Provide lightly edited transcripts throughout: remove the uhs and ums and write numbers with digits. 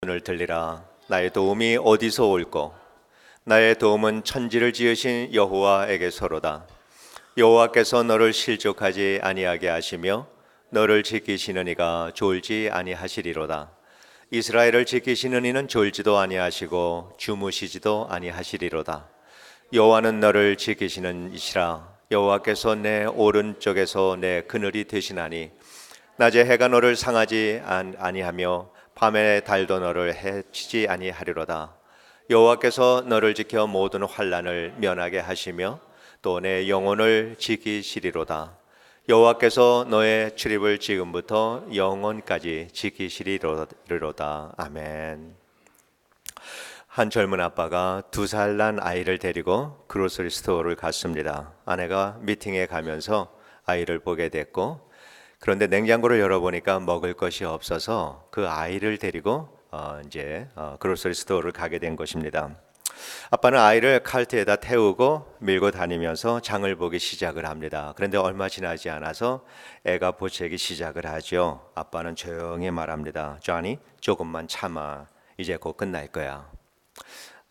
눈을 들리라. 나의 도움이 어디서 올꼬? 나의 도움은 천지를 지으신 여호와에게서로다. 여호와께서 너를 실족하지 아니하게 하시며 너를 지키시는 이가 졸지 아니하시리로다. 이스라엘을 지키시는 이는 졸지도 아니하시고 주무시지도 아니하시리로다. 여호와는 너를 지키시는 이시라. 여호와께서 내 오른쪽에서 내 그늘이 되시나니 낮에 해가 너를 상하지 아니하며 밤에 달도 너를 해치지 아니하리로다. 여호와께서 너를 지켜 모든 환난을 면하게 하시며 또 내 영혼을 지키시리로다. 여호와께서 너의 출입을 지금부터 영원까지 지키시리로다. 아멘. 한 젊은 아빠가 2살 난 아이를 데리고 그로서리 스토어를 갔습니다. 아내가 미팅에 가면서 아이를 보게 됐고, 그런데 냉장고를 열어보니까 먹을 것이 없어서 그 아이를 데리고 그로서리 스토어를 가게 된 것입니다. 아빠는 아이를 카트에다 태우고 밀고 다니면서 장을 보기 시작을 합니다. 그런데 얼마 지나지 않아서 애가 보채기 시작을 하죠. 아빠는 조용히 말합니다. 조니, 조금만 참아. 이제 곧 끝날 거야.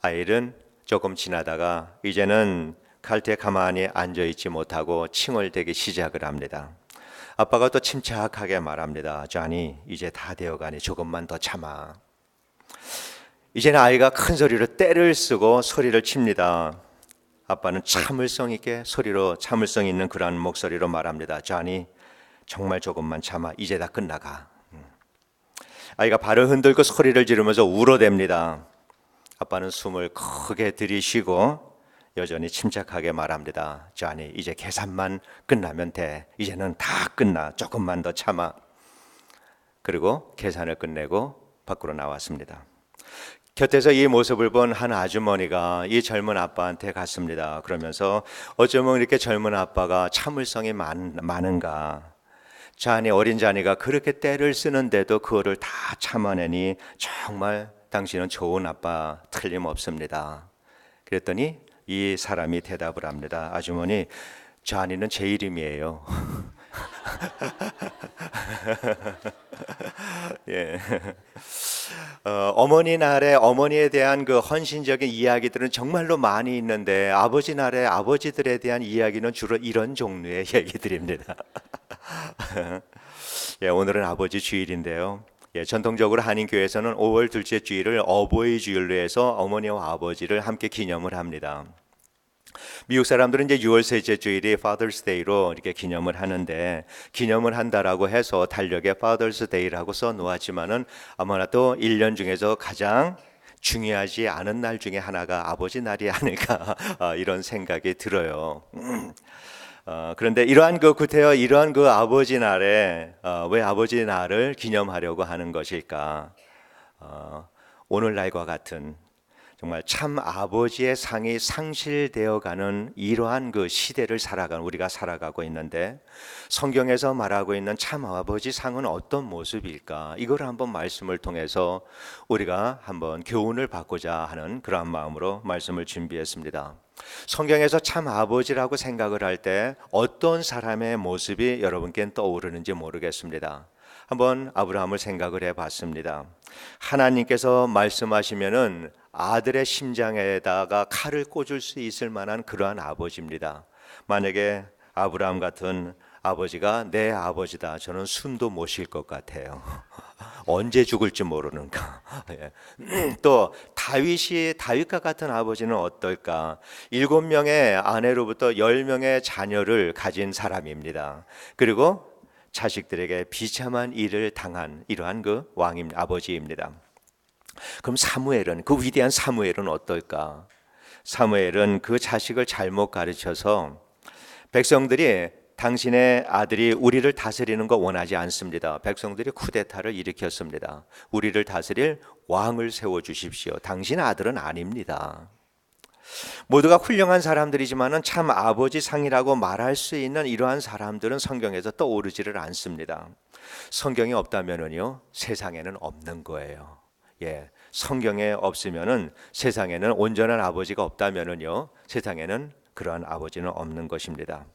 아이는 조금 지나다가 이제는 칼트에 가만히 앉아있지 못하고 칭얼대기 시작을 합니다. 아빠가 또 침착하게 말합니다. 조니, 이제 다 되어가니 조금만 더 참아. 이제는 아이가 큰 소리로 떼를 쓰고 소리를 칩니다. 아빠는 참을성 있게 참을성 있는 그런 목소리로 말합니다. 조니, 정말 조금만 참아. 이제 다 끝나가. 아이가 발을 흔들고 소리를 지르면서 울어댑니다. 아빠는 숨을 크게 들이쉬고 여전히 침착하게 말합니다. 조니, 이제 계산만 끝나면 돼. 이제는 다 끝나. 조금만 더 참아. 그리고 계산을 끝내고 밖으로 나왔습니다. 곁에서 이 모습을 본 한 아주머니가 이 젊은 아빠한테 갔습니다. 그러면서 어쩌면 이렇게 젊은 아빠가 참을성이 많은가? 자니, 어린 자니가 그렇게 떼를 쓰는데도 그거를 다 참아내니 정말 당신은 좋은 아빠 틀림없습니다. 그랬더니 이 사람이 대답을 합니다. 아주머니, 자니는 제 이름이에요. 예. 어머니 날에 어머니에 대한 그 헌신적인 이야기들은 정말로 많이 있는데 아버지 날에 아버지들에 대한 이야기는 주로 이런 종류의 얘기들입니다. 예, 오늘은 아버지 주일인데요. 예, 전통적으로 한인교회에서는 5월 둘째 주일을 어버이 주일로 해서 어머니와 아버지를 함께 기념을 합니다. 미국 사람들은 이제 6월 셋째 주일이 Father's Day로 이렇게 기념을 하는데, 기념을 한다라고 해서 달력에 Father's Day라고 써놓았지만은 아마도 1년 중에서 가장 중요하지 않은 날 중에 하나가 아버지 날이 아닐까 이런 생각이 들어요. 그런데 이러한 이러한 아버지 날에 왜 아버지 날을 기념하려고 하는 것일까? 오늘날과 같은 정말 참 아버지의 상이 상실되어가는 이러한 그 시대를 우리가 살아가고 있는데, 성경에서 말하고 있는 참 아버지 상은 어떤 모습일까? 이걸 한번 말씀을 통해서 우리가 한번 교훈을 받고자 하는 그러한 마음으로 말씀을 준비했습니다. 성경에서 참 아버지라고 생각을 할 때 어떤 사람의 모습이 여러분께는 떠오르는지 모르겠습니다. 한번 아브라함을 생각을 해봤습니다. 하나님께서 말씀하시면은 아들의 심장에다가 칼을 꽂을 수 있을 만한 그러한 아버지입니다. 만약에 아브라함 같은 아버지가 내 아버지다, 저는 숨도 못 쉴 것 같아요. 언제 죽을지 모르는가. 또 다윗과 같은 아버지는 어떨까? 7명의 아내로부터 10명의 자녀를 가진 사람입니다. 그리고 자식들에게 비참한 일을 당한 이러한 그 아버지입니다. 그럼 그 위대한 사무엘은 어떨까? 사무엘은 그 자식을 잘못 가르쳐서 백성들이 당신의 아들이 우리를 다스리는 거 원하지 않습니다. 백성들이 쿠데타를 일으켰습니다. 우리를 다스릴 왕을 세워주십시오. 당신 아들은 아닙니다. 모두가 훌륭한 사람들이지만은 참 아버지 상이라고 말할 수 있는 이러한 사람들은 성경에서 떠오르지를 않습니다. 성경이 없다면은요, 세상에는 없는 거예요. 예, 성경에 없으면은 세상에는 온전한 아버지가 없다면은요, 세상에는 그러한 아버지는 없는 것입니다.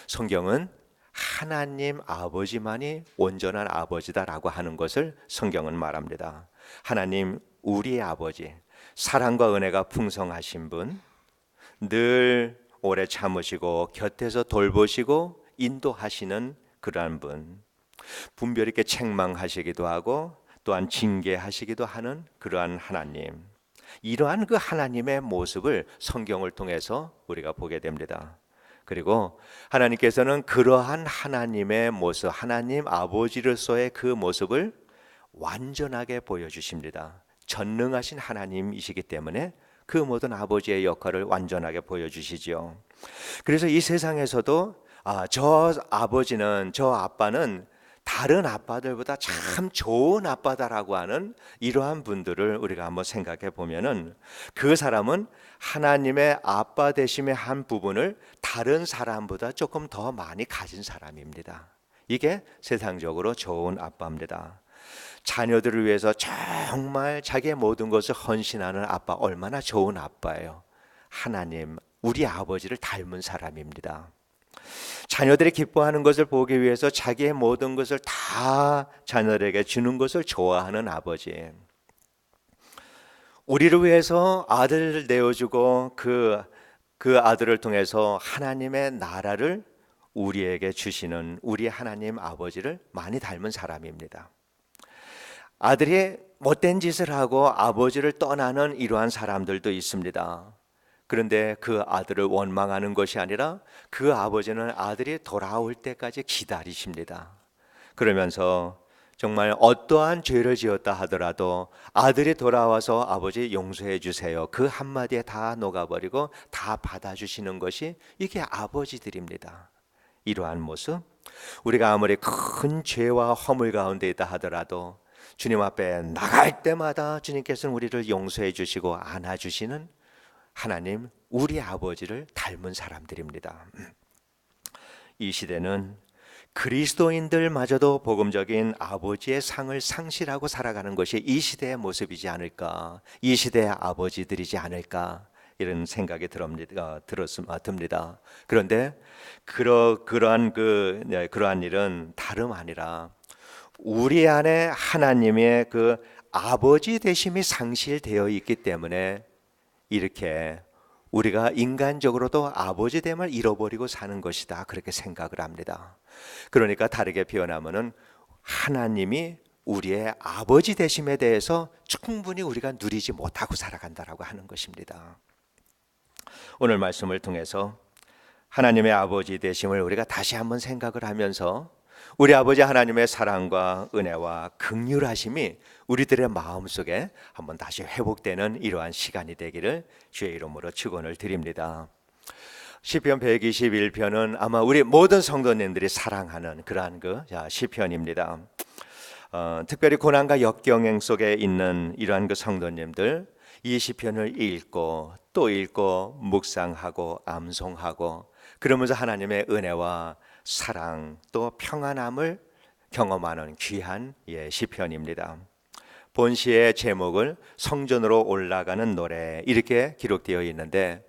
성경은 하나님 아버지만이 온전한 아버지다라고 하는 것을 성경은 말합니다. 하나님 우리의 아버지, 사랑과 은혜가 풍성하신 분, 늘 오래 참으시고 곁에서 돌보시고 인도하시는 그러한 분, 분별 있게 책망하시기도 하고 또한 징계하시기도 하는 그러한 하나님, 이러한 그 하나님의 모습을 성경을 통해서 우리가 보게 됩니다. 그리고 하나님께서는 그러한 하나님의 모습, 하나님 아버지로서의 그 모습을 완전하게 보여주십니다. 전능하신 하나님이시기 때문에 그 모든 아버지의 역할을 완전하게 보여주시죠. 그래서 이 세상에서도 저 아버지는, 저 아빠는 다른 아빠들보다 참 좋은 아빠다라고 하는 이러한 분들을 우리가 한번 생각해 보면은, 그 사람은 하나님의 아빠 되심의 한 부분을 다른 사람보다 조금 더 많이 가진 사람입니다. 이게 세상적으로 좋은 아빠입니다. 자녀들을 위해서 정말 자기의 모든 것을 헌신하는 아빠, 얼마나 좋은 아빠예요. 하나님, 우리 아버지를 닮은 사람입니다. 자녀들이 기뻐하는 것을 보기 위해서 자기의 모든 것을 다 자녀들에게 주는 것을 좋아하는 아버지, 우리를 위해서 아들을 내어주고 그 아들을 통해서 하나님의 나라를 우리에게 주시는 우리 하나님 아버지를 많이 닮은 사람입니다. 아들이 못된 짓을 하고 아버지를 떠나는 이러한 사람들도 있습니다. 그런데 그 아들을 원망하는 것이 아니라 그 아버지는 아들이 돌아올 때까지 기다리십니다. 그러면서 정말 어떠한 죄를 지었다 하더라도 아들이 돌아와서 아버지 용서해 주세요, 그 한마디에 다 녹아버리고 다 받아주시는 것이 이게 아버지들입니다. 이러한 모습, 우리가 아무리 큰 죄와 허물 가운데 있다 하더라도 주님 앞에 나갈 때마다 주님께서는 우리를 용서해 주시고 안아주시는 하나님, 우리 아버지를 닮은 사람들입니다. 이 시대는 그리스도인들마저도 복음적인 아버지의 상을 상실하고 살아가는 것이 이 시대의 모습이지 않을까, 이 시대의 아버지들이지 않을까, 이런 생각이 듭니다. 그런데 그러한 일은 다름 아니라 우리 안에 하나님의 그 아버지 되심이 상실되어 있기 때문에 이렇게 우리가 인간적으로도 아버지 됨을 잃어버리고 사는 것이다, 그렇게 생각을 합니다. 그러니까 다르게 표현하면은 하나님이 우리의 아버지 되심에 대해서 충분히 우리가 누리지 못하고 살아간다라고 하는 것입니다. 오늘 말씀을 통해서 하나님의 아버지 되심을 우리가 다시 한번 생각을 하면서 우리 아버지 하나님의 사랑과 은혜와 긍휼하심이 우리들의 마음속에 한번 다시 회복되는 이러한 시간이 되기를 주의 이름으로 축원을 드립니다. 시편 121편은 아마 우리 모든 성도님들이 사랑하는 그러한 시편입니다. 특별히 고난과 역경행 속에 있는 이러한 성도님들, 이 시편을 읽고 또 읽고 묵상하고 암송하고 그러면서 하나님의 은혜와 사랑 또 평안함을 경험하는 귀한 시편입니다. 본시의 제목을 성전으로 올라가는 노래, 이렇게 기록되어 있는데,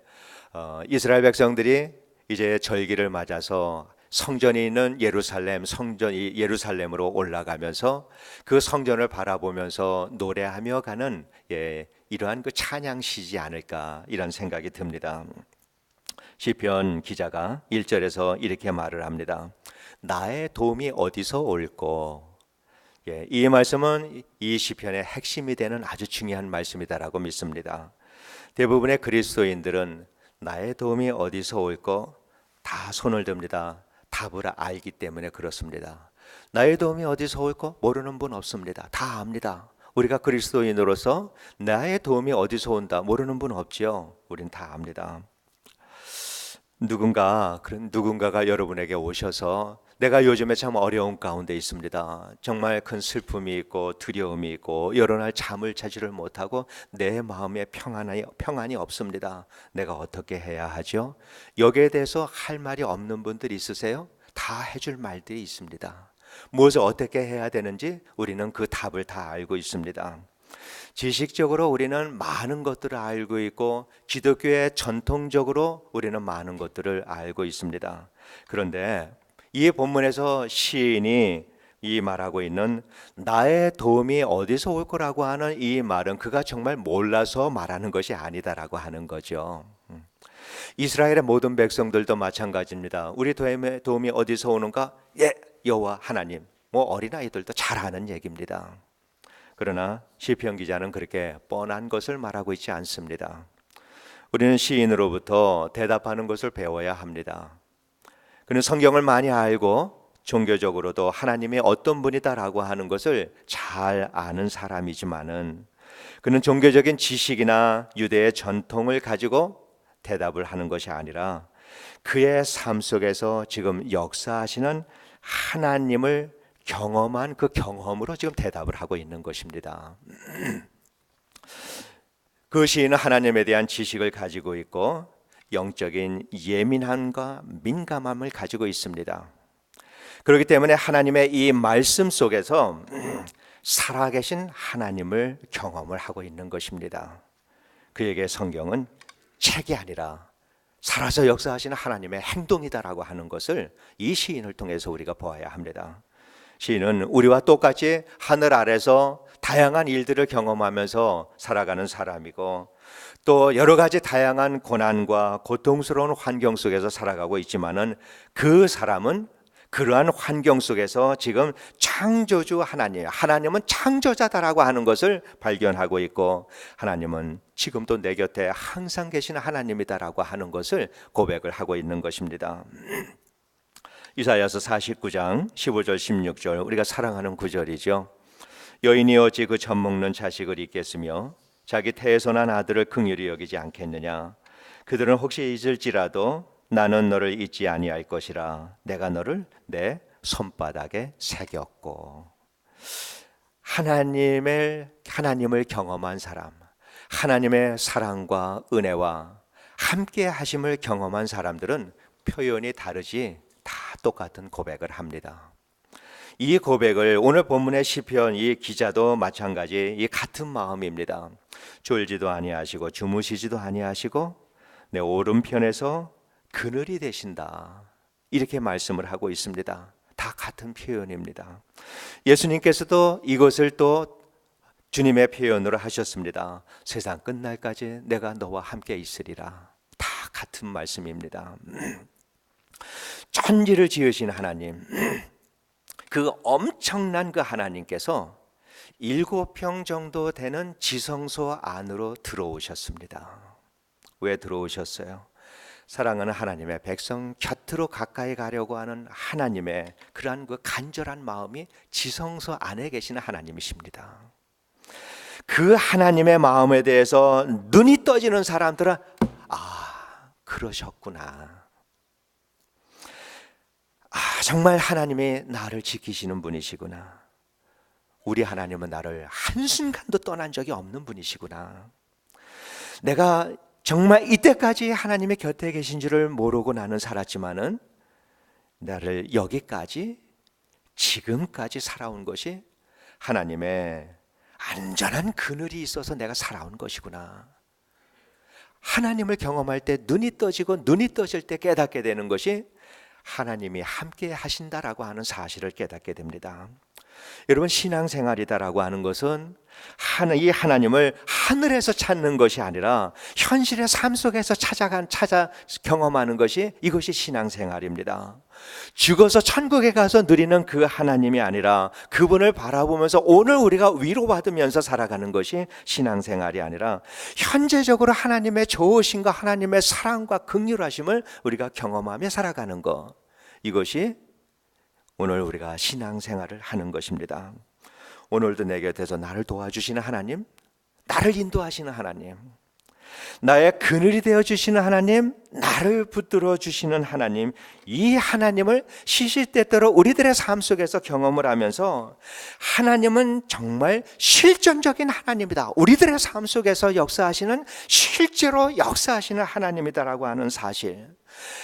이스라엘 백성들이 이제 절기를 맞아서 성전이 있는 예루살렘으로 올라가면서 그 성전을 바라보면서 노래하며 가는 이러한 찬양시지 않을까, 이런 생각이 듭니다. 시편 기자가 1절에서 이렇게 말을 합니다. 나의 도움이 어디서 올꼬? 이 말씀은 이 시편의 핵심이 되는 아주 중요한 말씀이다라고 믿습니다. 대부분의 그리스도인들은 나의 도움이 어디서 올꼬? 다 손을 듭니다. 답을 알기 때문에 그렇습니다. 나의 도움이 어디서 올꼬? 모르는 분 없습니다. 다 압니다. 우리가 그리스도인으로서 나의 도움이 어디서 온다 모르는 분 없죠. 우린 다 압니다. 누군가가 여러분에게 오셔서 내가 요즘에 참 어려운 가운데 있습니다. 정말 큰 슬픔이 있고 두려움이 있고 여러 날 잠을 자지를 못하고 내 마음에 평안이 없습니다. 내가 어떻게 해야 하죠? 여기에 대해서 할 말이 없는 분들 있으세요? 다 해줄 말들이 있습니다. 무엇을 어떻게 해야 되는지 우리는 그 답을 다 알고 있습니다. 지식적으로 우리는 많은 것들을 알고 있고 기독교의 전통적으로 우리는 많은 것들을 알고 있습니다. 그런데 이 본문에서 시인이 이 말하고 있는 나의 도움이 어디서 올 거라고 하는 이 말은 그가 정말 몰라서 말하는 것이 아니다라고 하는 거죠. 이스라엘의 모든 백성들도 마찬가지입니다. 우리 도움이 어디서 오는가? 예, 여호와 하나님. 어린아이들도 잘 아는 얘기입니다. 그러나 시편 기자는 그렇게 뻔한 것을 말하고 있지 않습니다. 우리는 시인으로부터 대답하는 것을 배워야 합니다. 그는 성경을 많이 알고 종교적으로도 하나님이 어떤 분이다라고 하는 것을 잘 아는 사람이지만은 그는 종교적인 지식이나 유대의 전통을 가지고 대답을 하는 것이 아니라 그의 삶 속에서 지금 역사하시는 하나님을 경험한 그 경험으로 지금 대답을 하고 있는 것입니다. 그 시인은 하나님에 대한 지식을 가지고 있고 영적인 예민함과 민감함을 가지고 있습니다. 그렇기 때문에 하나님의 이 말씀 속에서 살아계신 하나님을 경험을 하고 있는 것입니다. 그에게 성경은 책이 아니라 살아서 역사하시는 하나님의 행동이다라고 하는 것을 이 시인을 통해서 우리가 보아야 합니다. 시인은 우리와 똑같이 하늘 아래서 다양한 일들을 경험하면서 살아가는 사람이고 또 여러 가지 다양한 고난과 고통스러운 환경 속에서 살아가고 있지만은 그 사람은 그러한 환경 속에서 지금 창조주 하나님은 창조자다라고 하는 것을 발견하고 있고 하나님은 지금도 내 곁에 항상 계시는 하나님이다라고 하는 것을 고백을 하고 있는 것입니다. 이사야서 49장 15절 16절 우리가 사랑하는 구절이죠. 여인이 어찌 그 젖먹는 자식을 잊겠으며 자기 태에서 난 아들을 긍휼히 여기지 않겠느냐. 그들은 혹시 잊을지라도 나는 너를 잊지 아니할 것이라. 내가 너를 내 손바닥에 새겼고. 하나님을 경험한 사람, 하나님의 사랑과 은혜와 함께 하심을 경험한 사람들은 표현이 다르지 다 똑같은 고백을 합니다. 이 고백을 오늘 본문의 시편 이 기자도 마찬가지 이 같은 마음입니다. 졸지도 아니하시고 주무시지도 아니하시고 내 오른편에서 그늘이 되신다. 이렇게 말씀을 하고 있습니다. 다 같은 표현입니다. 예수님께서도 이것을 또 주님의 표현으로 하셨습니다. 세상 끝날까지 내가 너와 함께 있으리라. 다 같은 말씀입니다. 천지를 지으신 하나님, 그 엄청난 그 하나님께서 7평 정도 되는 지성소 안으로 들어오셨습니다. 왜 들어오셨어요? 사랑하는 하나님의 백성 곁으로 가까이 가려고 하는 하나님의 그러한 그 간절한 마음이 지성소 안에 계시는 하나님이십니다. 그 하나님의 마음에 대해서 눈이 떠지는 사람들은 그러셨구나. 정말 하나님이 나를 지키시는 분이시구나. 우리 하나님은 나를 한순간도 떠난 적이 없는 분이시구나. 내가 정말 이때까지 하나님의 곁에 계신 줄을 모르고 나는 살았지만은 나를 여기까지 지금까지 살아온 것이 하나님의 안전한 그늘이 있어서 내가 살아온 것이구나. 하나님을 경험할 때 눈이 떠지고 눈이 떠질 때 깨닫게 되는 것이 하나님이 함께 하신다라고 하는 사실을 깨닫게 됩니다. 여러분, 신앙생활이다라고 하는 것은 이 하나님을 하늘에서 찾는 것이 아니라 현실의 삶 속에서 찾아 경험하는 것이 이것이 신앙생활입니다. 죽어서 천국에 가서 누리는 그 하나님이 아니라 그분을 바라보면서 오늘 우리가 위로받으면서 살아가는 것이 신앙생활이 아니라 현재적으로 하나님의 좋으심과 하나님의 사랑과 긍휼하심을 우리가 경험하며 살아가는 것, 이것이 오늘 우리가 신앙생활을 하는 것입니다. 오늘도 내 곁에서 나를 도와주시는 하나님, 나를 인도하시는 하나님, 나의 그늘이 되어주시는 하나님, 나를 붙들어 주시는 하나님, 이 하나님을 시시때때로 우리들의 삶 속에서 경험을 하면서 하나님은 정말 실존적인 하나님이다, 우리들의 삶 속에서 역사하시는 실제로 역사하시는 하나님이다라고 하는 사실,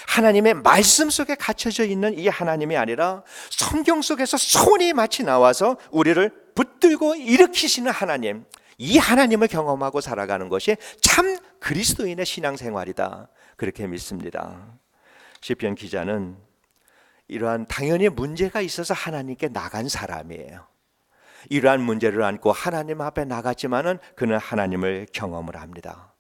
하나님의 말씀 속에 갇혀져 있는 이 하나님이 아니라 성경 속에서 손이 마치 나와서 우리를 붙들고 일으키시는 하나님, 이 하나님을 경험하고 살아가는 것이 참 그리스도인의 신앙생활이다, 그렇게 믿습니다. 시편 기자는 이러한 당연히 문제가 있어서 하나님께 나간 사람이에요. 이러한 문제를 안고 하나님 앞에 나갔지만은 그는 하나님을 경험을 합니다.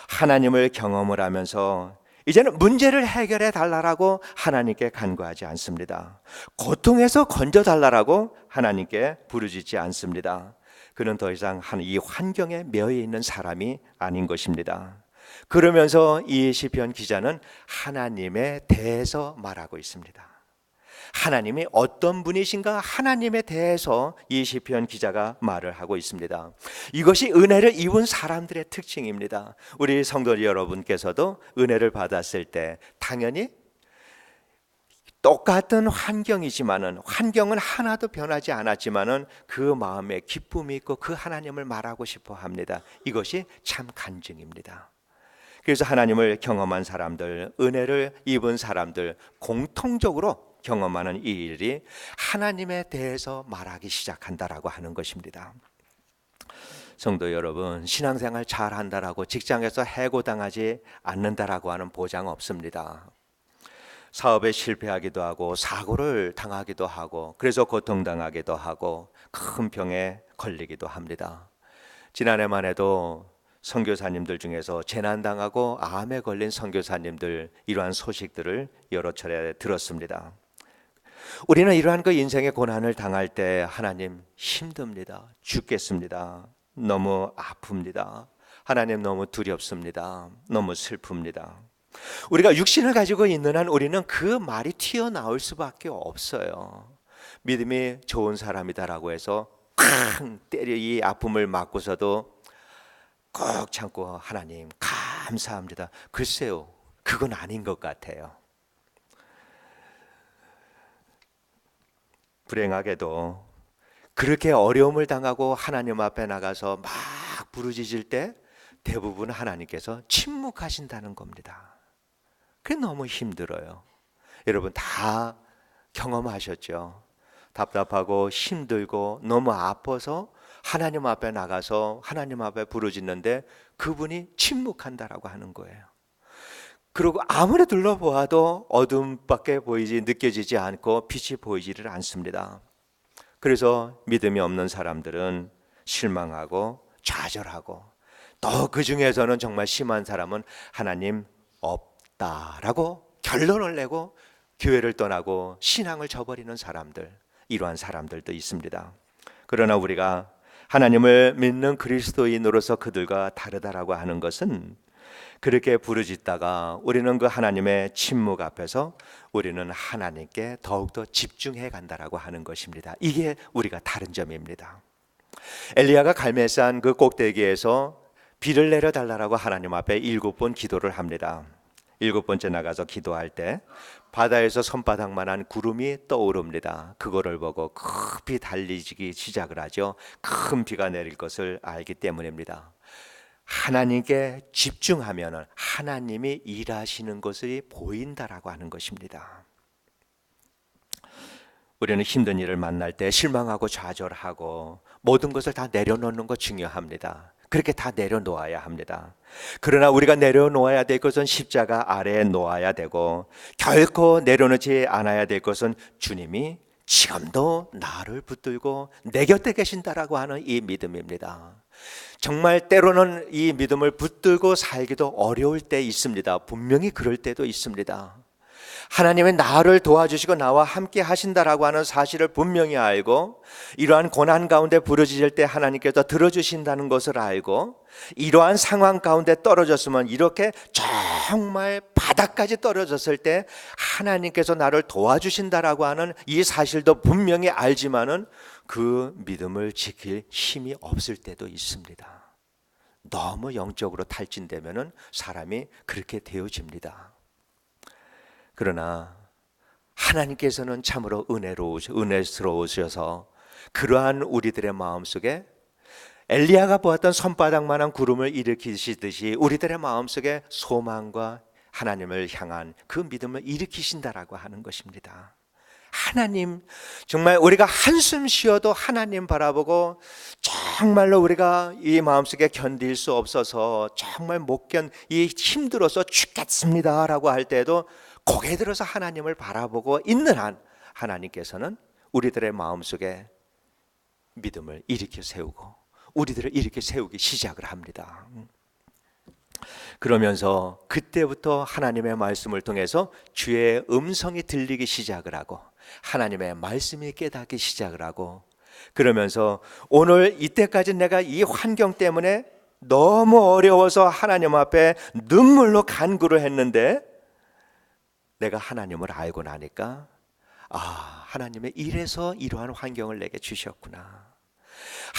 하나님을 경험을 하면서 이제는 문제를 해결해 달라고 하나님께 간구하지 않습니다. 고통에서 건져 달라고 하나님께 부르짖지 않습니다. 그는 더 이상 이 환경에 매여 있는 사람이 아닌 것입니다. 그러면서 이 시편 기자는 하나님에 대해서 말하고 있습니다. 하나님이 어떤 분이신가 하나님에 대해서 이 시편 기자가 말을 하고 있습니다. 이것이 은혜를 입은 사람들의 특징입니다. 우리 성도 여러분께서도 은혜를 받았을 때 당연히 똑같은 환경이지만은 환경은 하나도 변하지 않았지만은 그 마음에 기쁨이 있고 그 하나님을 말하고 싶어 합니다. 이것이 참 간증입니다. 그래서 하나님을 경험한 사람들, 은혜를 입은 사람들 공통적으로 경험하는 이 일이 하나님에 대해서 말하기 시작한다라고 하는 것입니다. 성도 여러분, 신앙생활 잘한다라고 직장에서 해고당하지 않는다라고 하는 보장 없습니다. 사업에 실패하기도 하고 사고를 당하기도 하고 그래서 고통당하기도 하고 큰 병에 걸리기도 합니다. 지난해만 해도 선교사님들 중에서 재난당하고 암에 걸린 선교사님들 이러한 소식들을 여러 차례 들었습니다. 우리는 이러한 그 인생의 고난을 당할 때 하나님 힘듭니다. 죽겠습니다. 너무 아픕니다. 하나님 너무 두렵습니다. 너무 슬픕니다. 우리가 육신을 가지고 있는 한 우리는 그 말이 튀어나올 수밖에 없어요. 믿음이 좋은 사람이다라고 해서 쾅 때려 이 아픔을 맞고서도 꼭 참고 하나님 감사합니다. 글쎄요, 그건 아닌 것 같아요. 불행하게도 그렇게 어려움을 당하고 하나님 앞에 나가서 막 부르짖을 때 대부분 하나님께서 침묵하신다는 겁니다. 그게 너무 힘들어요. 여러분 다 경험하셨죠? 답답하고 힘들고 너무 아파서 하나님 앞에 나가서 하나님 앞에 부르짖는데 그분이 침묵한다라고 하는 거예요. 그리고 아무리 둘러보아도 어둠밖에 느껴지지 않고 빛이 보이지를 않습니다. 그래서 믿음이 없는 사람들은 실망하고 좌절하고 또 그 중에서는 정말 심한 사람은 하나님 없다라고 결론을 내고 교회를 떠나고 신앙을 저버리는 사람들, 이러한 사람들도 있습니다. 그러나 우리가 하나님을 믿는 그리스도인으로서 그들과 다르다라고 하는 것은 그렇게 부르짖다가 우리는 그 하나님의 침묵 앞에서 우리는 하나님께 더욱더 집중해 간다라고 하는 것입니다. 이게 우리가 다른 점입니다. 엘리야가 갈멜산 그 꼭대기에서 비를 내려달라고 하나님 앞에 7번 기도를 합니다. 7번째 나가서 기도할 때 바다에서 손바닥만한 구름이 떠오릅니다. 그거를 보고 급히 달리기 시작을 하죠. 큰 비가 내릴 것을 알기 때문입니다. 하나님께 집중하면 하나님이 일하시는 것이 보인다라고 하는 것입니다. 우리는 힘든 일을 만날 때 실망하고 좌절하고 모든 것을 다 내려놓는 것 중요합니다. 그렇게 다 내려놓아야 합니다. 그러나 우리가 내려놓아야 될 것은 십자가 아래에 놓아야 되고 결코 내려놓지 않아야 될 것은 주님이 지금도 나를 붙들고 내 곁에 계신다라고 하는 이 믿음입니다. 정말 때로는 이 믿음을 붙들고 살기도 어려울 때 있습니다. 분명히 그럴 때도 있습니다. 하나님은 나를 도와주시고 나와 함께 하신다라고 하는 사실을 분명히 알고 이러한 고난 가운데 부르짖을 때 하나님께서 들어주신다는 것을 알고 이러한 상황 가운데 떨어졌으면 이렇게 정말 바닥까지 떨어졌을 때 하나님께서 나를 도와주신다라고 하는 이 사실도 분명히 알지만은 그 믿음을 지킬 힘이 없을 때도 있습니다. 너무 영적으로 탈진되면은 사람이 그렇게 되어집니다. 그러나 하나님께서는 참으로 은혜스러우셔서 그러한 우리들의 마음속에 엘리야가 보았던 손바닥만한 구름을 일으키시듯이 우리들의 마음속에 소망과 하나님을 향한 그 믿음을 일으키신다라고 하는 것입니다. 하나님, 정말 우리가 한숨 쉬어도 하나님 바라보고 정말로 우리가 이 마음속에 견딜 수 없어서 정말 이 힘들어서 죽겠습니다라고 할 때도 고개 들어서 하나님을 바라보고 있는 한 하나님께서는 우리들의 마음속에 믿음을 일으켜 세우고 우리들을 일으켜 세우기 시작을 합니다. 그러면서 그때부터 하나님의 말씀을 통해서 주의 음성이 들리기 시작을 하고 하나님의 말씀이 깨닫기 시작을 하고, 그러면서 오늘 이때까지 내가 이 환경 때문에 너무 어려워서 하나님 앞에 눈물로 간구를 했는데 내가 하나님을 알고 나니까 하나님의 이래서 이러한 환경을 내게 주셨구나.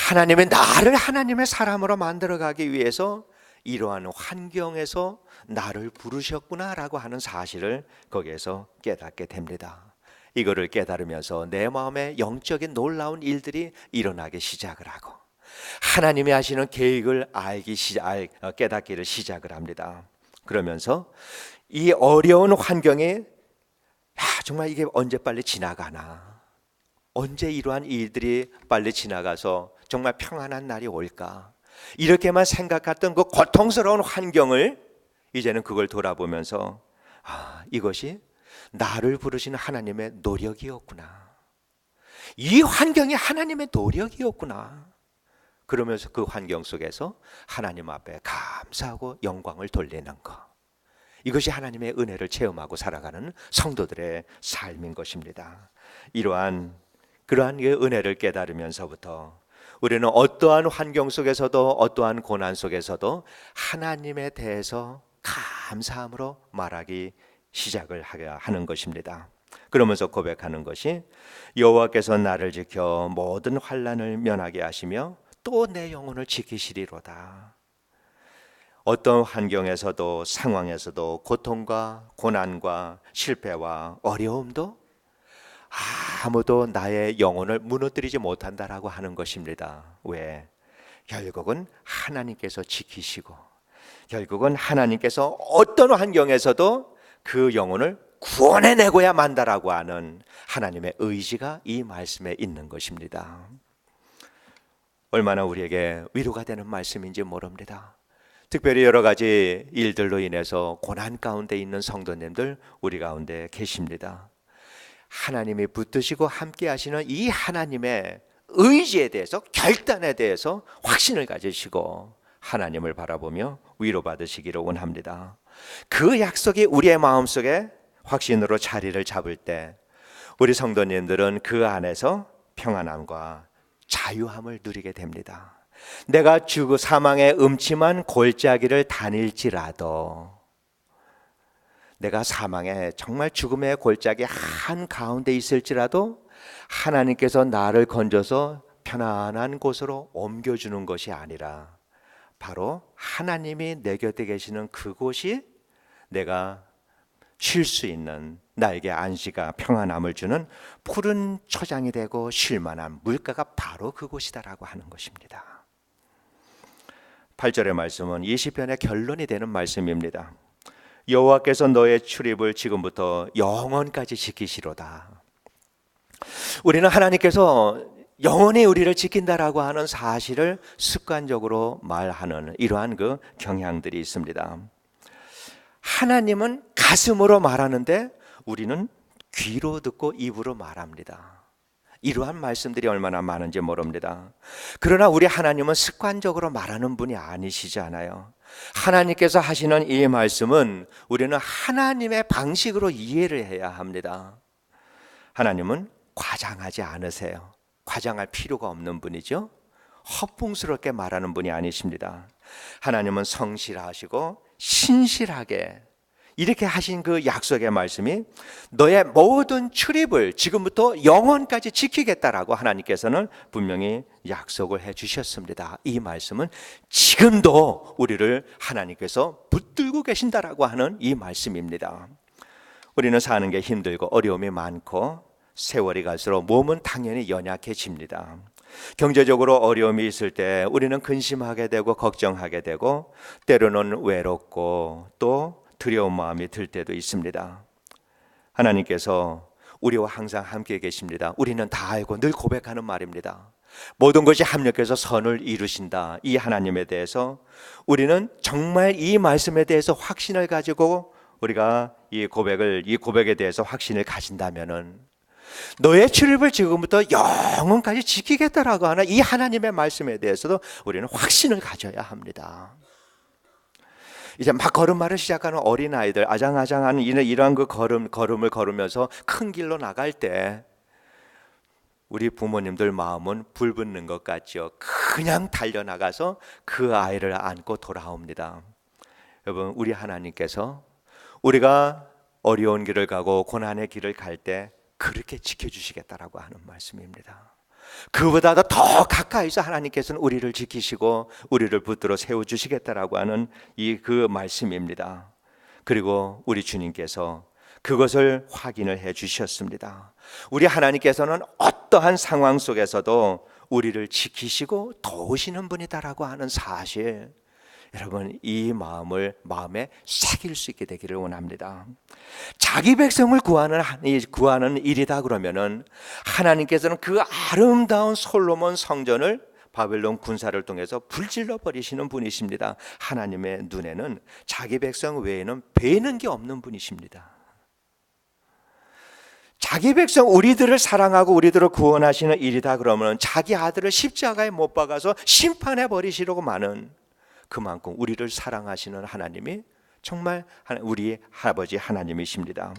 하나님의 나를 하나님의 사람으로 만들어가기 위해서 이러한 환경에서 나를 부르셨구나라고 하는 사실을 거기에서 깨닫게 됩니다. 이거를 깨달으면서 내 마음에 영적인 놀라운 일들이 일어나기 시작을 하고 하나님이 하시는 계획을 깨닫기를 시작을 합니다. 그러면서 이 어려운 환경에 정말 이게 언제 빨리 지나가나, 언제 이러한 일들이 빨리 지나가서 정말 평안한 날이 올까, 이렇게만 생각했던 그 고통스러운 환경을 이제는 그걸 돌아보면서 이것이 나를 부르시는 하나님의 노력이었구나, 이 환경이 하나님의 노력이었구나. 그러면서 그 환경 속에서 하나님 앞에 감사하고 영광을 돌리는 것, 이것이 하나님의 은혜를 체험하고 살아가는 성도들의 삶인 것입니다. 그러한 은혜를 깨달으면서부터 우리는 어떠한 환경 속에서도 어떠한 고난 속에서도 하나님에 대해서 감사함으로 말하기 시작을 하는 것입니다. 그러면서 고백하는 것이 여호와께서 나를 지켜 모든 환난을 면하게 하시며 또 내 영혼을 지키시리로다. 어떤 환경에서도 상황에서도 고통과 고난과 실패와 어려움도 아무도 나의 영혼을 무너뜨리지 못한다라고 하는 것입니다. 왜? 결국은 하나님께서 지키시고 결국은 하나님께서 어떤 환경에서도 그 영혼을 구원해내고야 만다라고 하는 하나님의 의지가 이 말씀에 있는 것입니다. 얼마나 우리에게 위로가 되는 말씀인지 모릅니다. 특별히 여러 가지 일들로 인해서 고난 가운데 있는 성도님들 우리 가운데 계십니다. 하나님이 붙드시고 함께 하시는 이 하나님의 의지에 대해서, 결단에 대해서 확신을 가지시고 하나님을 바라보며 위로받으시기를 원합니다. 그 약속이 우리의 마음속에 확신으로 자리를 잡을 때 우리 성도님들은 그 안에서 평안함과 자유함을 누리게 됩니다. 내가 사망의 음침한 골짜기를 다닐지라도, 내가 사망의 정말 죽음의 골짜기 한가운데 있을지라도 하나님께서 나를 건져서 편안한 곳으로 옮겨주는 것이 아니라 바로 하나님이 내 곁에 계시는 그곳이 내가 쉴 수 있는 나에게 안식과 평안함을 주는 푸른 초장이 되고 쉴만한 물가가 바로 그곳이다라고 하는 것입니다. 8절의 말씀은 이 시편의 결론이 되는 말씀입니다. 여호와께서 너의 출입을 지금부터 영원까지 지키시로다. 우리는 하나님께서 영원히 우리를 지킨다라고 하는 사실을 습관적으로 말하는 이러한 그 경향들이 있습니다. 하나님은 가슴으로 말하는데 우리는 귀로 듣고 입으로 말합니다. 이러한 말씀들이 얼마나 많은지 모릅니다. 그러나 우리 하나님은 습관적으로 말하는 분이 아니시잖아요. 하나님께서 하시는 이 말씀은 우리는 하나님의 방식으로 이해를 해야 합니다. 하나님은 과장하지 않으세요. 과장할 필요가 없는 분이죠. 허풍스럽게 말하는 분이 아니십니다. 하나님은 성실하시고 신실하게 이렇게 하신 그 약속의 말씀이 너의 모든 출입을 지금부터 영원까지 지키겠다라고 하나님께서는 분명히 약속을 해 주셨습니다. 이 말씀은 지금도 우리를 하나님께서 붙들고 계신다라고 하는 이 말씀입니다. 우리는 사는 게 힘들고 어려움이 많고 세월이 갈수록 몸은 당연히 연약해집니다. 경제적으로 어려움이 있을 때 우리는 근심하게 되고 걱정하게 되고 때로는 외롭고 또 두려운 마음이 들 때도 있습니다. 하나님께서 우리와 항상 함께 계십니다. 우리는 다 알고 늘 고백하는 말입니다. 모든 것이 합력해서 선을 이루신다. 이 하나님에 대해서 우리는 정말 이 말씀에 대해서 확신을 가지고 우리가 이 고백에 대해서 확신을 가진다면은 너의 출입을 지금부터 영원까지 지키겠다라고 하는 이 하나님의 말씀에 대해서도 우리는 확신을 가져야 합니다. 이제 막 걸음마를 시작하는 어린아이들, 아장아장하는 이러한 그 걸음을 걸으면서 큰 길로 나갈 때 우리 부모님들 마음은 불붙는 것 같죠. 그냥 달려나가서 그 아이를 안고 돌아옵니다. 여러분, 우리 하나님께서 우리가 어려운 길을 가고 고난의 길을 갈 때 그렇게 지켜주시겠다라고 하는 말씀입니다. 그보다도 더 가까이서 하나님께서는 우리를 지키시고 우리를 붙들어 세워주시겠다라고 하는 그 말씀입니다. 그리고 우리 주님께서 그것을 확인을 해 주셨습니다. 우리 하나님께서는 어떠한 상황 속에서도 우리를 지키시고 도우시는 분이다라고 하는 사실, 여러분 이 마음에 새길 수 있게 되기를 원합니다. 자기 백성을 구하는 일이다 그러면은 하나님께서는 그 아름다운 솔로몬 성전을 바벨론 군사를 통해서 불질러 버리시는 분이십니다. 하나님의 눈에는 자기 백성 외에는 베는 게 없는 분이십니다. 자기 백성 우리들을 사랑하고 우리들을 구원하시는 일이다 그러면 자기 아들을 십자가에 못 박아서 심판해 버리시려고 많은, 그만큼 우리를 사랑하시는 하나님이 정말 우리 아버지 하나님이십니다.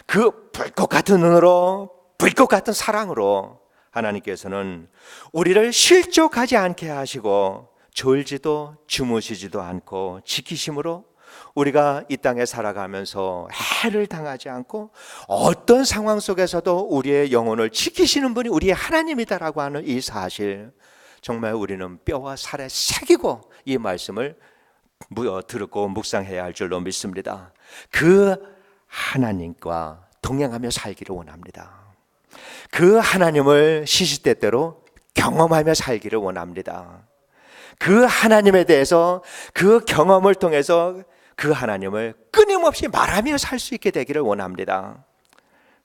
그 불꽃 같은 눈으로, 불꽃 같은 사랑으로 하나님께서는 우리를 실족하지 않게 하시고 졸지도 주무시지도 않고 지키심으로 우리가 이 땅에 살아가면서 해를 당하지 않고 어떤 상황 속에서도 우리의 영혼을 지키시는 분이 우리의 하나님이다라고 하는 이 사실, 정말 우리는 뼈와 살에 새기고 이 말씀을 듣고 묵상해야 할 줄로 믿습니다. 그 하나님과 동행하며 살기를 원합니다. 그 하나님을 시시때때로 경험하며 살기를 원합니다. 그 하나님에 대해서 그 경험을 통해서 그 하나님을 끊임없이 말하며 살 수 있게 되기를 원합니다.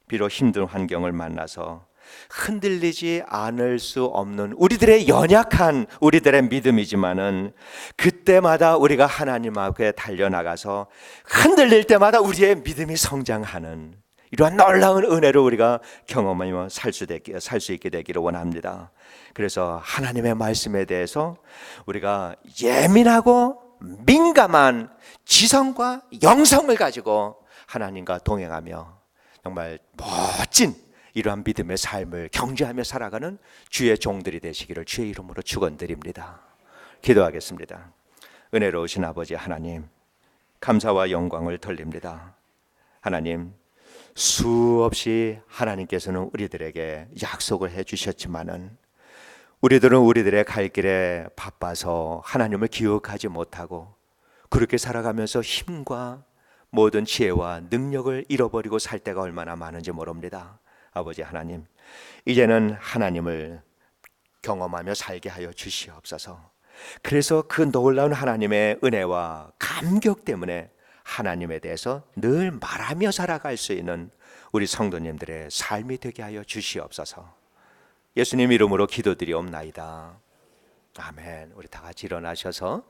비록 힘든 환경을 만나서 흔들리지 않을 수 없는 우리들의 연약한 우리들의 믿음이지만은 그때마다 우리가 하나님 앞에 달려나가서 흔들릴 때마다 우리의 믿음이 성장하는 이러한 놀라운 은혜를 우리가 경험하며 살 수 있게 되기를 원합니다. 그래서 하나님의 말씀에 대해서 우리가 예민하고 민감한 지성과 영성을 가지고 하나님과 동행하며 정말 멋진 이러한 믿음의 삶을 경주하며 살아가는 주의 종들이 되시기를 주의 이름으로 축원드립니다. 기도하겠습니다. 은혜로우신 아버지 하나님, 감사와 영광을 돌립니다. 하나님, 수없이 하나님께서는 우리들에게 약속을 해주셨지만은 우리들은 우리들의 갈 길에 바빠서 하나님을 기억하지 못하고 그렇게 살아가면서 힘과 모든 지혜와 능력을 잃어버리고 살 때가 얼마나 많은지 모릅니다. 아버지 하나님, 이제는 하나님을 경험하며 살게 하여 주시옵소서. 그래서 그 놀라운 하나님의 은혜와 감격 때문에 하나님에 대해서 늘 말하며 살아갈 수 있는 우리 성도님들의 삶이 되게 하여 주시옵소서. 예수님 이름으로 기도드리옵나이다. 아멘. 우리 다 같이 일어나셔서